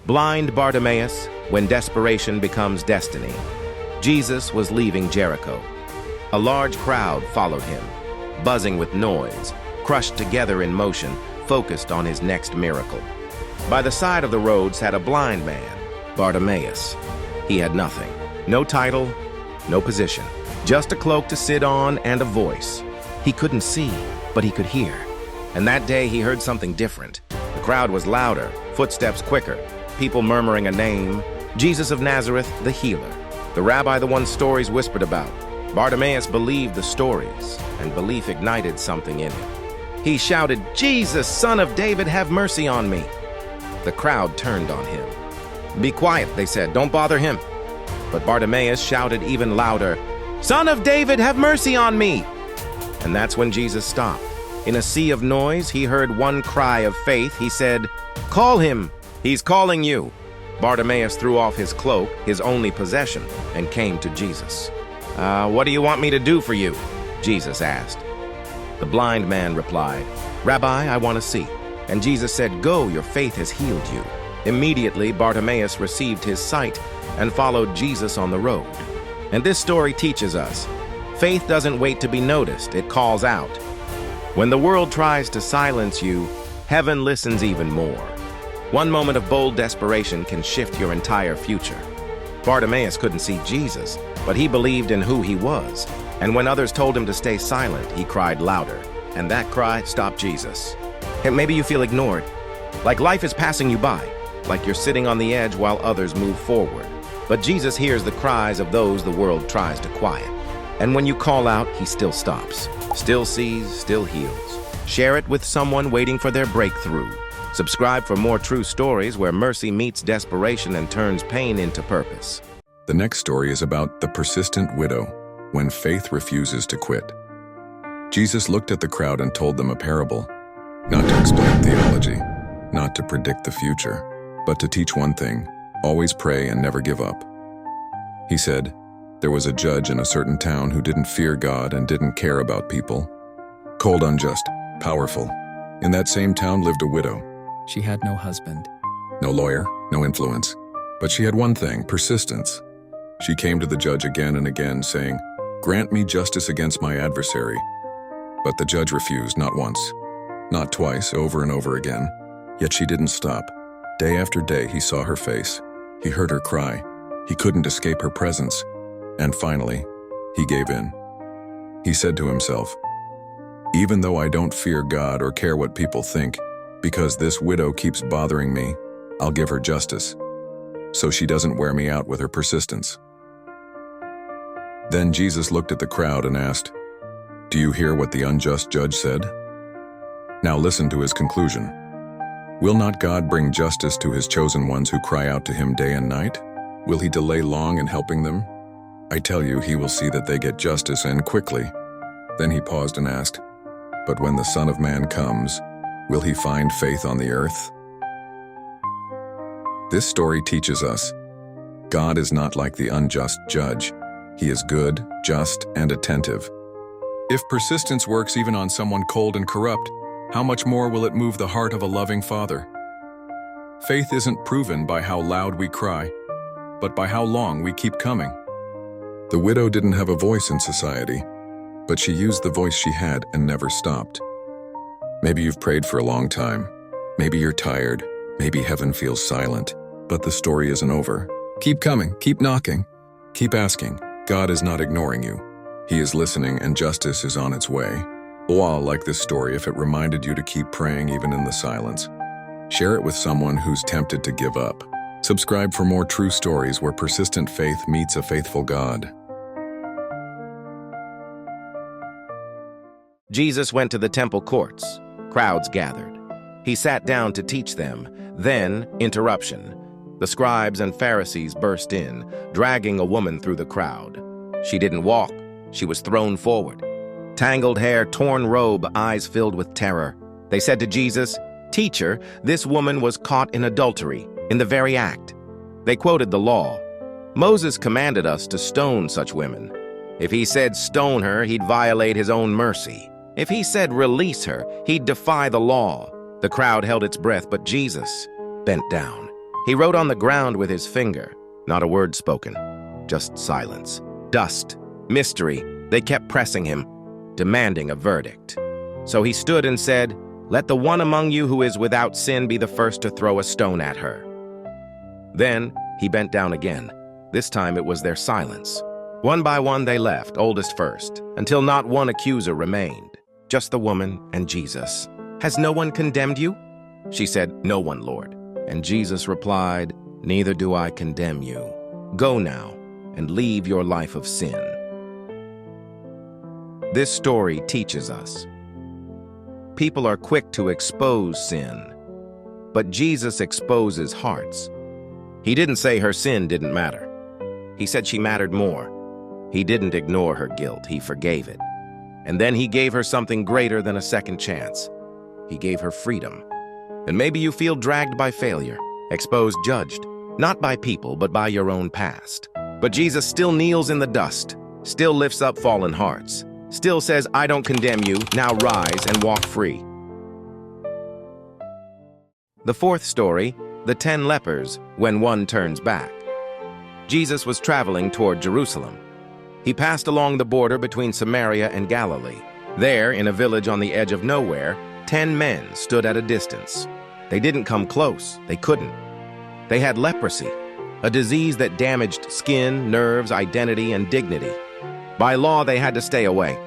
Blind Bartimaeus, when desperation becomes destiny. Jesus was leaving Jericho. A large crowd followed him, buzzing with noise, crushed together in motion, focused on his next miracle. By the side of the road sat a blind man, Bartimaeus. He had nothing. No title, no position. Just a cloak to sit on and a voice. He couldn't see, but he could hear. And that day he heard something different. The crowd was louder, footsteps quicker, people murmuring a name, Jesus of Nazareth, the healer. The rabbi the one stories whispered about. Bartimaeus believed the stories, and belief ignited something in him. He shouted, "Jesus, Son of David, have mercy on me." The crowd turned on him. "Be quiet," they said, "don't bother him." But Bartimaeus shouted even louder, "Son of David, have mercy on me." And that's when Jesus stopped. In a sea of noise, he heard one cry of faith. He said, "Call him, he's calling you." Bartimaeus threw off his cloak, his only possession, and came to Jesus. What do you want me to do for you?" Jesus asked. The blind man replied, "Rabbi, I want to see." And Jesus said, "Go, your faith has healed you." Immediately, Bartimaeus received his sight and followed Jesus on the road. And this story teaches us, faith doesn't wait to be noticed, it calls out. When the world tries to silence you, heaven listens even more. One moment of bold desperation can shift your entire future. Bartimaeus couldn't see Jesus, but he believed in who he was. And when others told him to stay silent, he cried louder. And that cry stopped Jesus. And maybe you feel ignored, like life is passing you by, like you're sitting on the edge while others move forward. But Jesus hears the cries of those the world tries to quiet. And when you call out, he still stops, still sees, still heals. Share it with someone waiting for their breakthrough. Subscribe for more true stories where mercy meets desperation and turns pain into purpose. The next story is about the persistent widow, when faith refuses to quit. Jesus looked at the crowd and told them a parable, not to explain theology, not to predict the future, but to teach one thing: always pray and never give up. He said, there was a judge in a certain town who didn't fear God and didn't care about people. Cold, unjust, powerful. In that same town lived a widow. She had no husband. No lawyer, no influence. But she had one thing: persistence. She came to the judge again and again, saying, "Grant me justice against my adversary." But the judge refused, not once, not twice, over and over again. Yet she didn't stop. Day after day he saw her face. He heard her cry. He couldn't escape her presence. And finally, he gave in. He said to himself, "Even though I don't fear God or care what people think, because this widow keeps bothering me, I'll give her justice, so she doesn't wear me out with her persistence." Then Jesus looked at the crowd and asked, "Do you hear what the unjust judge said? Now listen to his conclusion. Will not God bring justice to his chosen ones who cry out to him day and night? Will he delay long in helping them? I tell you, he will see that they get justice, and quickly." Then he paused and asked, "But when the Son of Man comes, will he find faith on the earth?" This story teaches us, God is not like the unjust judge. He is good, just, and attentive. If persistence works even on someone cold and corrupt, how much more will it move the heart of a loving Father? Faith isn't proven by how loud we cry, but by how long we keep coming. The widow didn't have a voice in society, but she used the voice she had and never stopped. Maybe you've prayed for a long time. Maybe you're tired. Maybe heaven feels silent. But the story isn't over. Keep coming, keep knocking, keep asking. God is not ignoring you. He is listening, and justice is on its way. Oh, I'll like this story if it reminded you to keep praying even in the silence. Share it with someone who's tempted to give up. Subscribe for more true stories where persistent faith meets a faithful God. Jesus went to the temple courts. Crowds gathered. He sat down to teach them. Then, interruption. The scribes and Pharisees burst in, dragging a woman through the crowd. She didn't walk. She was thrown forward. Tangled hair, torn robe, eyes filled with terror. They said to Jesus, "Teacher, this woman was caught in adultery, in the very act." They quoted the law. Moses commanded us to stone such women. If he said stone her, he'd violate his own mercy. If he said release her, he'd defy the law. The crowd held its breath, but Jesus bent down. He wrote on the ground with his finger, not a word spoken, just silence. Dust, mystery, they kept pressing him, demanding a verdict. So he stood and said, "Let the one among you who is without sin be the first to throw a stone at her." Then he bent down again. This time it was their silence. One by one they left, oldest first, until not one accuser remained, just the woman and Jesus. "Has no one condemned you?" She said, "No one, Lord." And Jesus replied, "Neither do I condemn you. Go now and leave your life of sin." This story teaches us. People are quick to expose sin, but Jesus exposes hearts. He didn't say her sin didn't matter. He said she mattered more. He didn't ignore her guilt, he forgave it. And then he gave her something greater than a second chance. He gave her freedom. And maybe you feel dragged by failure, exposed, judged, not by people, but by your own past. But Jesus still kneels in the dust, still lifts up fallen hearts, still says, "I don't condemn you, now rise and walk free." The fourth story, the 10 lepers, when one turns back. Jesus was traveling toward Jerusalem. He passed along the border between Samaria and Galilee. There, in a village on the edge of nowhere, 10 men stood at a distance. They didn't come close, they couldn't. They had leprosy, a disease that damaged skin, nerves, identity, and dignity. By law, they had to stay away.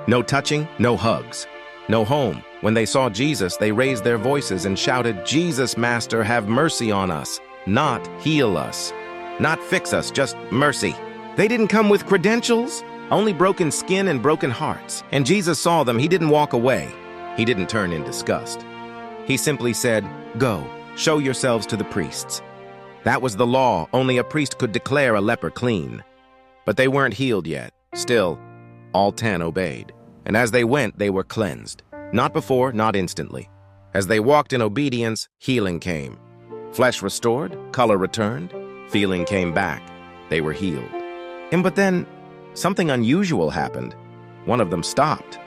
No touching, no hugs, no home. When they saw Jesus, they raised their voices and shouted, "Jesus, Master, have mercy on us." Not heal us, not fix us, just mercy. They didn't come with credentials, only broken skin and broken hearts. And Jesus saw them. He didn't walk away. He didn't turn in disgust. He simply said, "Go, show yourselves to the priests." That was the law. Only a priest could declare a leper clean. But they weren't healed yet. Still, all 10 obeyed. And as they went, they were cleansed. Not before, not instantly. As they walked in obedience, healing came. Flesh restored, color returned, feeling came back. They were healed. But then, something unusual happened. One of them stopped.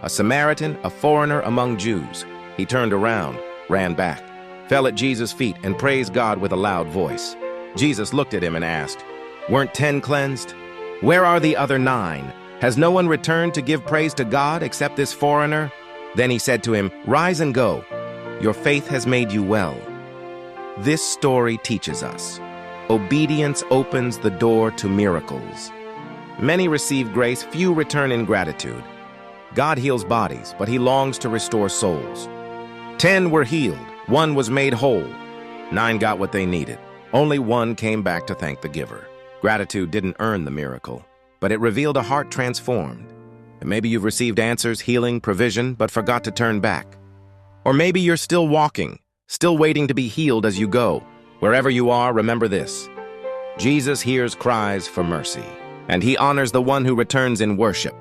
A Samaritan, a foreigner among Jews. He turned around, ran back, fell at Jesus' feet, and praised God with a loud voice. Jesus looked at him and asked, "Weren't 10 cleansed? Where are the other 9? Has no one returned to give praise to God except this foreigner?" Then he said to him, "Rise and go. Your faith has made you well." This story teaches us. Obedience opens the door to miracles. Many receive grace, few return in gratitude. God heals bodies, but he longs to restore souls. 10 were healed, 1 was made whole, 9 got what they needed. Only 1 came back to thank the giver. Gratitude didn't earn the miracle, but it revealed a heart transformed. And maybe you've received answers, healing, provision, but forgot to turn back. Or maybe you're still walking, still waiting to be healed as you go. Wherever you are, remember this. Jesus hears cries for mercy, and he honors the one who returns in worship.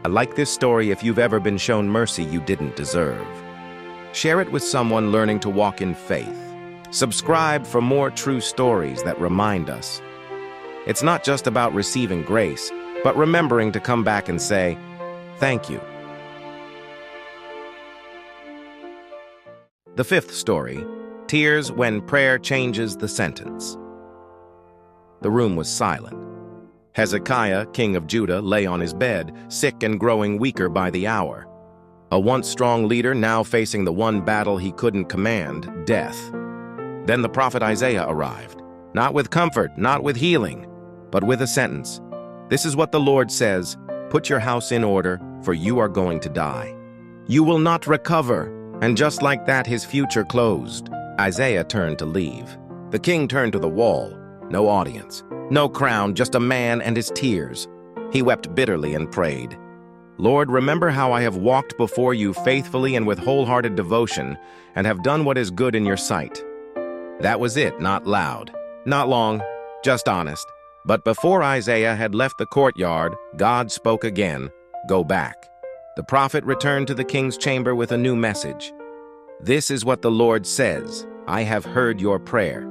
I like this story if you've ever been shown mercy you didn't deserve. Share it with someone learning to walk in faith. Subscribe for more true stories that remind us. It's not just about receiving grace, but remembering to come back and say, "Thank you." The fifth story, tears when prayer changes the sentence. The room was silent. Hezekiah, king of Judah, lay on his bed, sick and growing weaker by the hour. A once strong leader now facing the one battle he couldn't command, death. Then the prophet Isaiah arrived, not with comfort, not with healing, but with a sentence. This is what the Lord says, "Put your house in order, for you are going to die. You will not recover." And just like that, his future closed. Isaiah turned to leave. The king turned to the wall. No audience, no crown, just a man and his tears. He wept bitterly and prayed, "Lord, remember how I have walked before you faithfully and with wholehearted devotion, and have done what is good in your sight." That was it, not loud, not long, just honest. But before Isaiah had left the courtyard, God spoke again, "Go back." The prophet returned to the king's chamber with a new message. "This is what the Lord says, I have heard your prayer.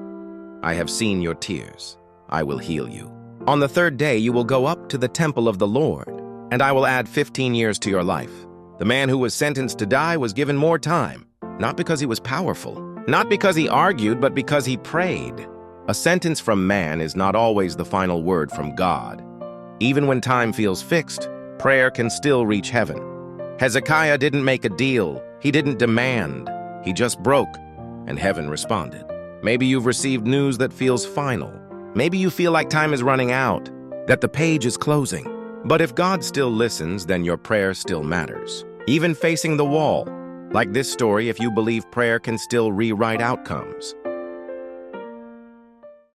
I have seen your tears. I will heal you. On the 3rd day you will go up to the temple of the Lord, and I will add 15 years to your life." The man who was sentenced to die was given more time, not because he was powerful, Not because he argued, but because he prayed. A sentence from man is not always the final word from God. Even when time feels fixed, prayer can still reach heaven. Hezekiah didn't make a deal. He didn't demand. He just broke, and heaven responded. Maybe you've received news that feels final. Maybe you feel like time is running out, that the page is closing. But if God still listens, then your prayer still matters. Even facing the wall. Like this story, if you believe prayer can still rewrite outcomes.